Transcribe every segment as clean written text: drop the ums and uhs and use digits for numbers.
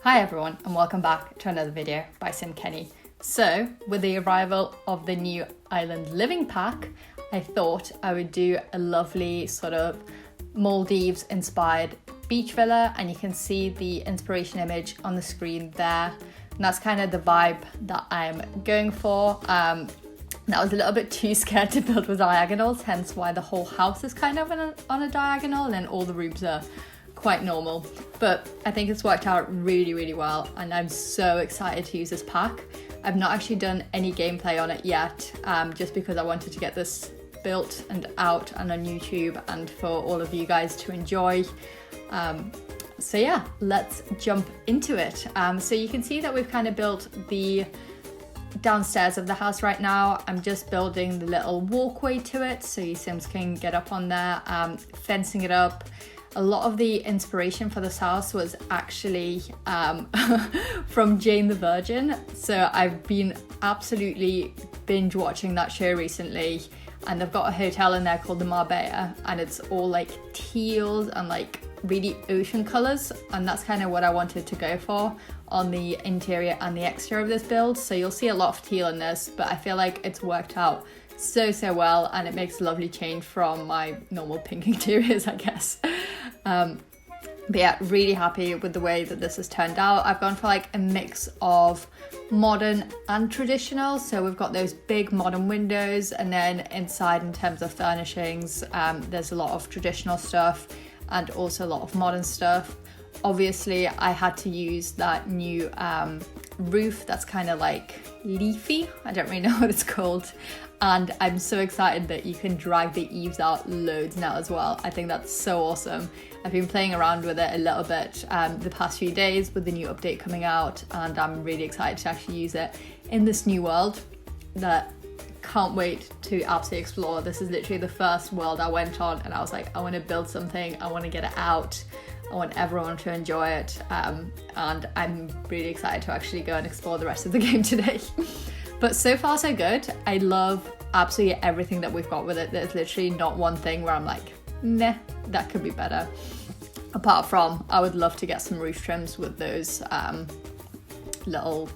Hi everyone and welcome back to another video by Kennie. So with the arrival of the new island living pack, I thought I would do a lovely sort of Maldives inspired beach villa, and you can see the inspiration image on the screen there. And that's kind of the vibe that I'm going for. I was a little bit too scared to build with diagonals, hence why the whole house is kind of on a diagonal and then all the rooms are quite normal, but I think it's worked out really well and I'm so excited to use this pack. I've not actually done any gameplay on it yet, just because I wanted to get this built and out and on YouTube and for all of you guys to enjoy. So yeah, let's jump into it. So you can see that we've kind of built the downstairs of the house right now. I'm just building the little walkway to it so you Sims can get up on there, fencing it up. A lot of the inspiration for this house was actually from Jane the Virgin. So I've been absolutely binge watching that show recently, and they've got a hotel in there called the Marbella, and it's all like teals and like really ocean colors, and that's kind of what I wanted to go for on the interior and the exterior of this build. So you'll see a lot of teal in this, but I feel like it's worked out so well, and it makes a lovely change from my normal pink interiors, I guess. But yeah, really happy with the way that this has turned out. I've gone for like a mix of modern and traditional. So we've got those big modern windows, and then inside in terms of furnishings, there's a lot of traditional stuff and also a lot of modern stuff. Obviously, I had to use that new roof that's kind of like leafy. I don't really know what it's called. And I'm so excited that you can drag the eaves out loads now as well. I think that's so awesome. I've been playing around with it a little bit the past few days with the new update coming out, and I'm really excited to actually use it in this new world that can't wait to absolutely explore. This is literally the first world I went on, and I was like, I want to build something, I want to get it out, I want everyone to enjoy it, and I'm really excited to actually go and explore the rest of the game today. But so far so good. I love absolutely everything that we've got with it. There's literally not one thing where I'm like, nah, that could be better. Apart from, I would love to get some roof trims with those little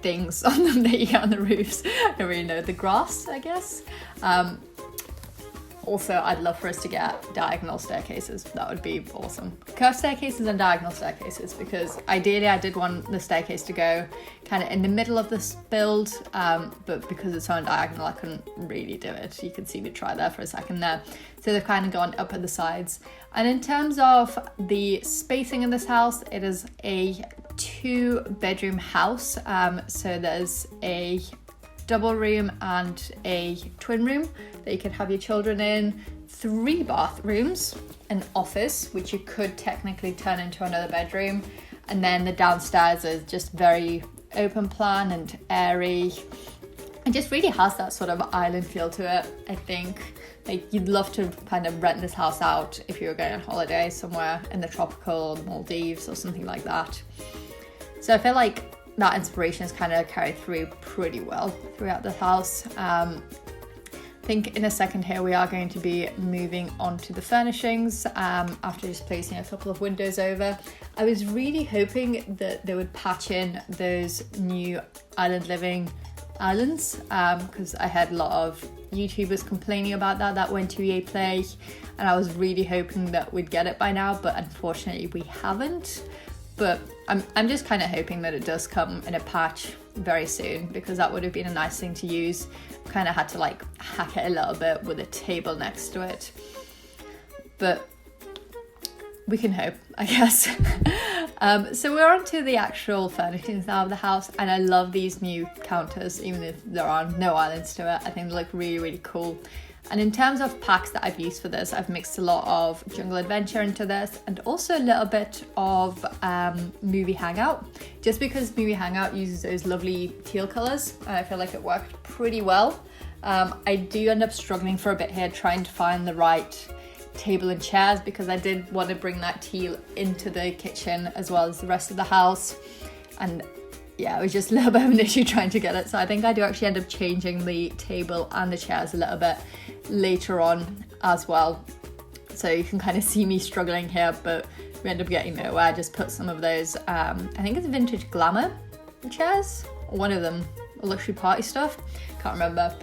things on them that you get on the roofs. I don't really know, the grass, I guess. Also, I'd love for us to get diagonal staircases. That would be awesome. Curved staircases and diagonal staircases, because ideally I did want the staircase to go kind of in the middle of this build, but because it's on diagonal, I couldn't really do it. You can see me try there for a second there. So they've kind of gone up at the sides. And in terms of the spacing in this house, it is a 2-bedroom house. So there's a double room and a twin room that you could have your children in, 3 bathrooms, an office, which you could technically turn into another bedroom, and then the downstairs is just very open plan and airy. It just really has that sort of island feel to it. I think like you'd love to kind of rent this house out if you were going on holiday somewhere in the tropical Maldives or something like that. So I feel like that inspiration is kind of carried through pretty well throughout the house. I think in a second here we are going to be moving on to the furnishings after just placing a couple of windows over. I was really hoping that they would patch in those new island living islands, because I had a lot of YouTubers complaining about that went to EA Play, and I was really hoping that we'd get it by now, but unfortunately we haven't. But I'm just kind of hoping that it does come in a patch very soon, because that would have been a nice thing to use. Kind of had to like hack it a little bit with a table next to it, but we can hope, I guess. So we're on to the actual furnishings now of the house, and I love these new counters, even if there are no islands to it. I think they look really cool. And in terms of packs that I've used for this, I've mixed a lot of Jungle Adventure into this, and also a little bit of Movie Hangout, just because Movie Hangout uses those lovely teal colours, and I feel like it worked pretty well. I do end up struggling for a bit here trying to find the right table and chairs, because I did want to bring that teal into the kitchen as well as the rest of the house, and yeah, it was just a little bit of an issue trying to get it. So I think I do actually end up changing the table and the chairs a little bit later on as well. So you can kind of see me struggling here, but we ended up getting nowhere. I just put some of those, I think it's vintage glamour chairs, or one of them, luxury party stuff, can't remember.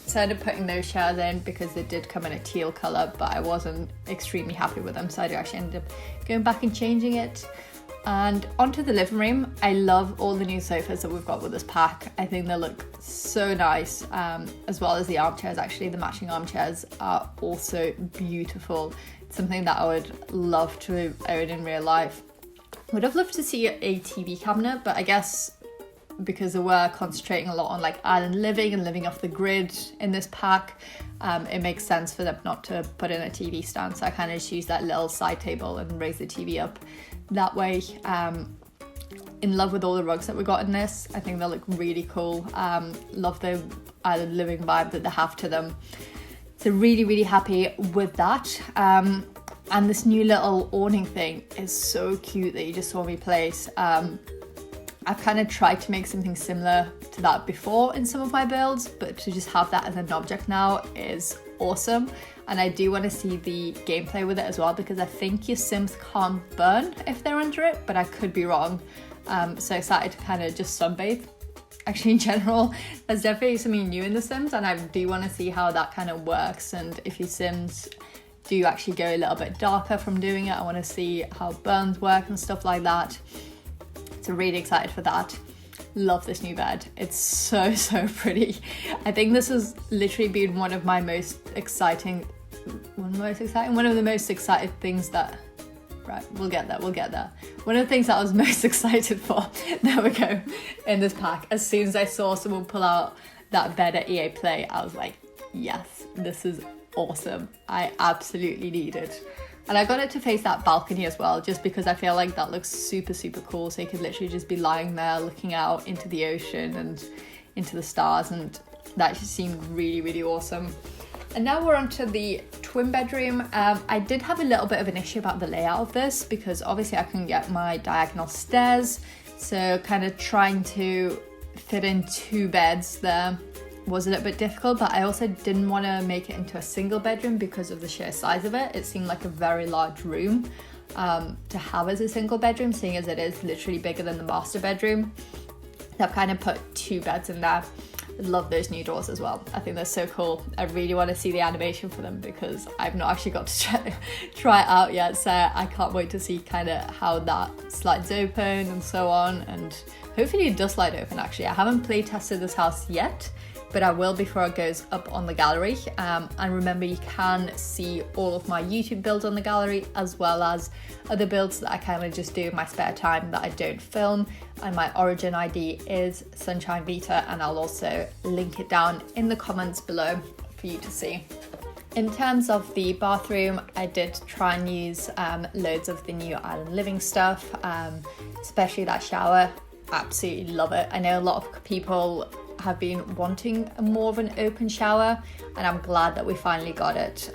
So I ended up putting those chairs in because they did come in a teal colour, but I wasn't extremely happy with them, so I actually ended up going back and changing it. And onto the living room. I love all the new sofas that we've got with this pack. I think they look so nice, as well as the armchairs. Actually, the matching armchairs are also beautiful. It's something that I would love to own in real life. Would have loved to see a TV cabinet, but I guess because they were concentrating a lot on like island living and living off the grid in this pack, it makes sense for them not to put in a TV stand. So I kind of just use that little side table and raise the TV up that way. In love with all the rugs that we got in this. I think they look really cool. Love the island living vibe that they have to them. So really, really happy with that. And this new little awning thing is so cute that you just saw me place. I've kind of tried to make something similar to that before in some of my builds, but to just have that as an object now is awesome. And I do want to see the gameplay with it as well, because I think your Sims can't burn if they're under it, but I could be wrong. So excited to kind of just sunbathe. Actually, in general, there's definitely something new in the Sims, and I do want to see how that kind of works. And if your Sims do actually go a little bit darker from doing it, I want to see how burns work and stuff like that. So really excited for that. Love this new bed. It's so, so pretty. I think this has literally been one of the most excited things that, right, we'll get there. One of the things that I was most excited for, there we go, in this pack. As soon as I saw someone pull out that bed at EA Play, I was like, yes, this is awesome. I absolutely need it. And I got it to face that balcony as well, just because I feel like that looks super, super cool. So you could literally just be lying there looking out into the ocean and into the stars, and that just seemed really, really awesome. And now we're onto the twin bedroom. I did have a little bit of an issue about the layout of this, because obviously I couldn't get my diagonal stairs. So kind of trying to fit in two beds there was a little bit difficult, but I also didn't want to make it into a single bedroom because of the sheer size of it. It seemed like a very large room to have as a single bedroom, seeing as it is literally bigger than the master bedroom. So I've kind of put two beds in there. I love those new doors as well. I think they're so cool. I really want to see the animation for them because I've not actually got to try it out yet, so I can't wait to see kind of how that slides open and so on, and hopefully it does slide open. Actually, I haven't play tested this house yet, but I will before it goes up on the gallery. And remember, you can see all of my YouTube builds on the gallery, as well as other builds that I kind of just do in my spare time that I don't film. And my origin ID is SunshineVita, and I'll also link it down in the comments below for you to see. In terms of the bathroom, I did try and use loads of the new island living stuff, especially that shower. Absolutely love it. I know a lot of people have been wanting more of an open shower, and I'm glad that we finally got it.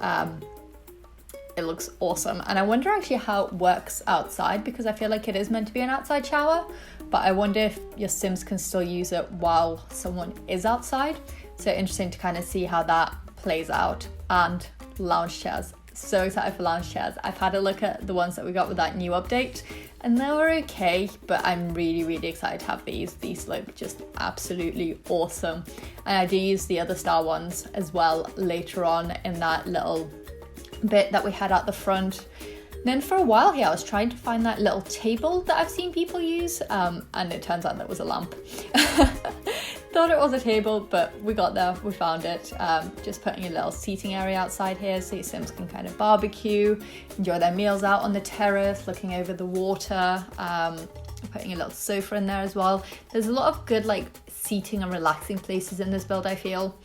It looks awesome, and I wonder actually how it works outside, because I feel like it is meant to be an outside shower, but I wonder if your Sims can still use it while someone is outside. So interesting to kind of see how that plays out. And lounge chairs, so excited for lounge chairs. I've had a look at the ones that we got with that new update, and they were okay, but I'm really, really excited to have these. These look just absolutely awesome. And I do use the other star ones as well later on in that little bit that we had at the front. Then for a while here, I was trying to find that little table that I've seen people use, and it turns out that was a lamp. Thought it was a table, but we got there, we found it. Just putting a little seating area outside here so your Sims can kind of barbecue, enjoy their meals out on the terrace, looking over the water. Putting a little sofa in there as well. There's a lot of good like seating and relaxing places in this build, I feel,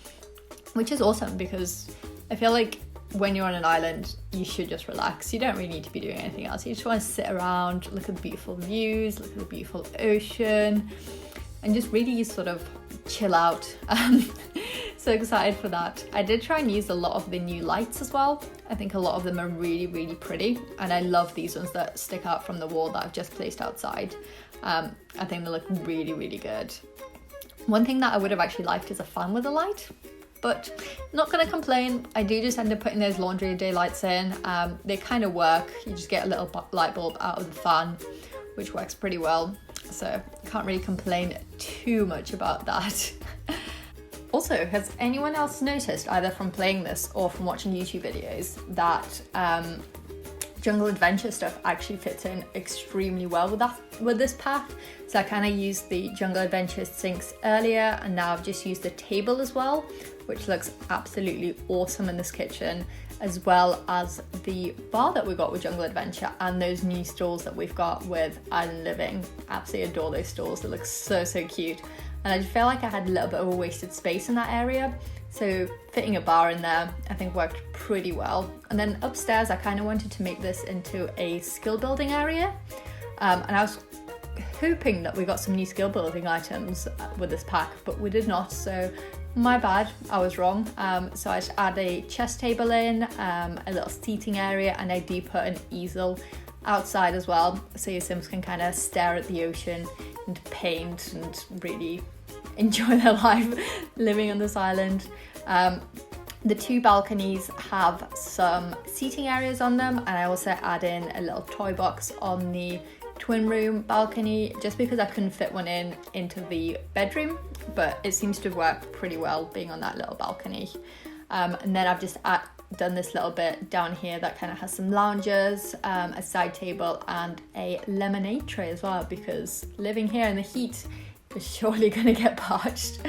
which is awesome, because I feel like when you're on an island, you should just relax. You don't really need to be doing anything else. You just want to sit around, look at the beautiful views, look at the beautiful ocean, and just really sort of chill out. So excited for that. I did try and use a lot of the new lights as well. I think a lot of them are really, really pretty, and I love these ones that stick out from the wall that I've just placed outside. I think they look really, really good. One thing that I would have actually liked is a fan with a light. but not gonna complain. I do just end up putting those laundry daylights in. They kind of work. You just get a little light bulb out of the fan, which works pretty well. So can't really complain too much about that. Also, has anyone else noticed, either from playing this or from watching YouTube videos, that jungle adventure stuff actually fits in extremely well with this pack? So I kind of used the jungle adventure sinks earlier, and now I've just used the table as well, which looks absolutely awesome in this kitchen, as well as the bar that we got with jungle adventure and those new stools that we've got with Island Living. Absolutely adore those stools. They look so cute, and I just feel like I had a little bit of a wasted space in that area, so fitting a bar in there I think worked pretty well. And then upstairs I kind of wanted to make this into a skill building area, and I was hoping that we got some new skill building items with this pack, but we did not, so my bad, I was wrong. So I just add a chess table in, a little seating area, and I do put an easel outside as well, so your Sims can kind of stare at the ocean and paint and really enjoy their life living on this island. The two balconies have some seating areas on them, and I also add in a little toy box on the twin room balcony, just because I couldn't fit one into the bedroom, but it seems to work pretty well being on that little balcony. And then I've just done this little bit down here that kind of has some loungers, a side table, and a lemonade tray as well, because living here in the heat is surely going to get parched.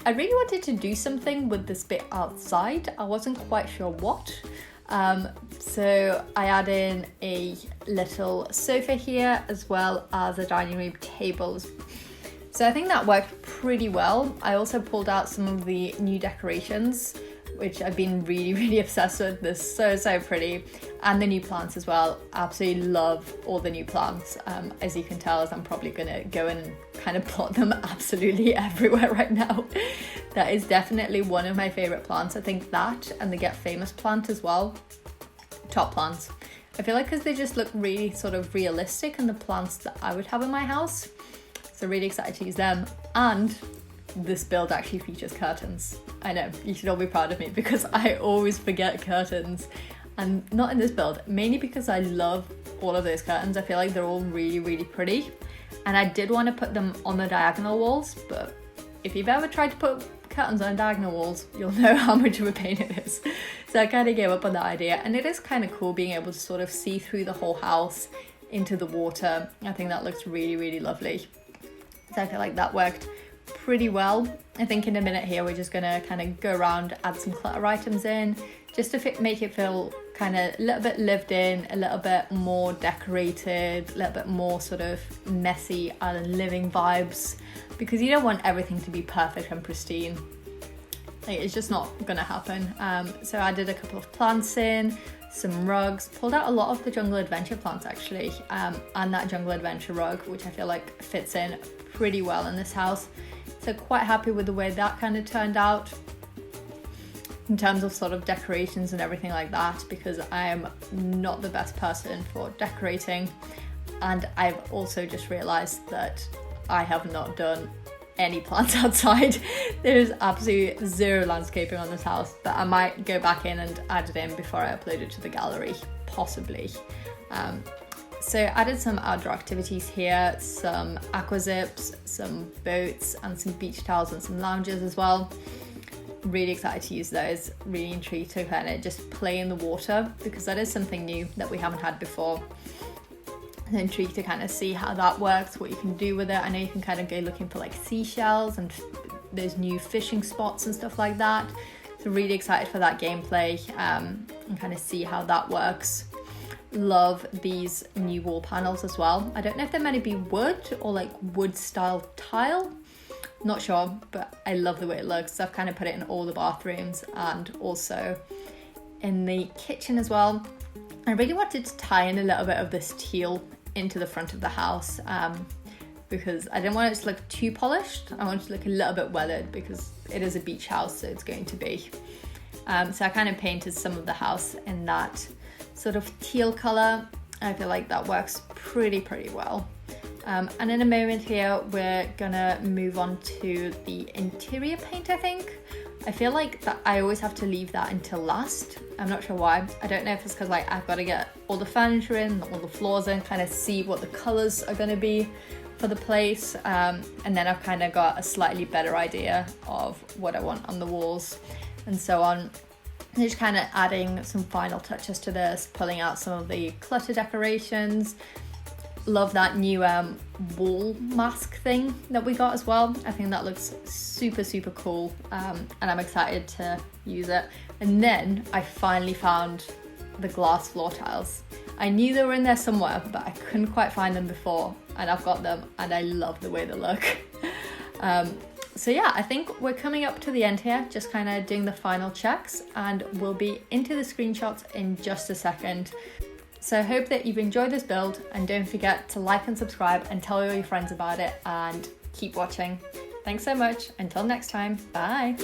I really wanted to do something with this bit outside. I wasn't quite sure what. So I add in a little sofa here, as well as a dining room table. So I think that worked pretty well. I also pulled out some of the new decorations, which I've been really obsessed with. They're so pretty. And the new plants as well. Absolutely love all the new plants. As you can tell, as I'm probably gonna go in and kind of plot them absolutely everywhere right now. That is definitely one of my favorite plants. I think that and the Get Famous plant as well. Top plants. I feel like because they just look really sort of realistic and the plants that I would have in my house. So really excited to use them. And this build actually features curtains. I know, you should all be proud of me because I always forget curtains. And not in this build, mainly because I love all of those curtains. I feel like they're all really pretty. And I did want to put them on the diagonal walls, but if you've ever tried to put curtains on diagonal walls, you'll know how much of a pain it is. So I kind of gave up on that idea. And it is kind of cool being able to sort of see through the whole house into the water. I think that looks really lovely. So I feel like that worked pretty well. I think in a minute here we're just gonna kind of go around, add some clutter items in, just to make it feel kind of a little bit lived in, a little bit more decorated, a little bit more sort of messy island living vibes, because you don't want everything to be perfect and pristine. Like, it's just not gonna happen. So I did a couple of plants in, some rugs, pulled out a lot of the jungle adventure plants actually, and that jungle adventure rug, which I feel like fits in pretty well in this house. So quite happy with the way that kind of turned out in terms of sort of decorations and everything like that, because I am not the best person for decorating. And I've also just realized that I have not done any plants outside. There's absolutely zero landscaping on this house, but I might go back in and add it in before I upload it to the gallery, possibly. So added some outdoor activities here, some aqua zips, some boats, and some beach towels and some lounges as well. Really excited to use those, really intrigued to kind of just play in the water, because that is something new that we haven't had before. I'm intrigued to kind of see how that works, what you can do with it. I know you can kind of go looking for like seashells and those new fishing spots and stuff like that. So really excited for that gameplay and kind of see how that works. Love these new wall panels as well. I don't know if they're meant to be wood or like wood style tile, not sure, but I love the way it looks. So I've kind of put it in all the bathrooms and also in the kitchen as well. I really wanted to tie in a little bit of this teal into the front of the house because I didn't want it to look too polished. I wanted it to look a little bit weathered because it is a beach house, so it's going to be. So I kind of painted some of the house in that sort of teal color. I feel like that works pretty well. And in a moment here, we're gonna move on to the interior paint, I think. I feel like that I always have to leave that until last. I'm not sure why. I don't know if it's because like I've got to get all the furniture in, all the floors in, kind of see what the colors are going to be for the place, and then I've kind of got a slightly better idea of what I want on the walls and so on. And just kind of adding some final touches to this, pulling out some of the clutter decorations. Love that new wall mask thing that we got as well. I think that looks super, super cool, and I'm excited to use it. And then I finally found the glass floor tiles. I knew they were in there somewhere, but I couldn't quite find them before, and I've got them and I love the way they look. So yeah, I think we're coming up to the end here, just kind of doing the final checks, and we'll be into the screenshots in just a second. So I hope that you've enjoyed this build, and don't forget to like and subscribe and tell all your friends about it, and keep watching. Thanks so much. Until next time, bye.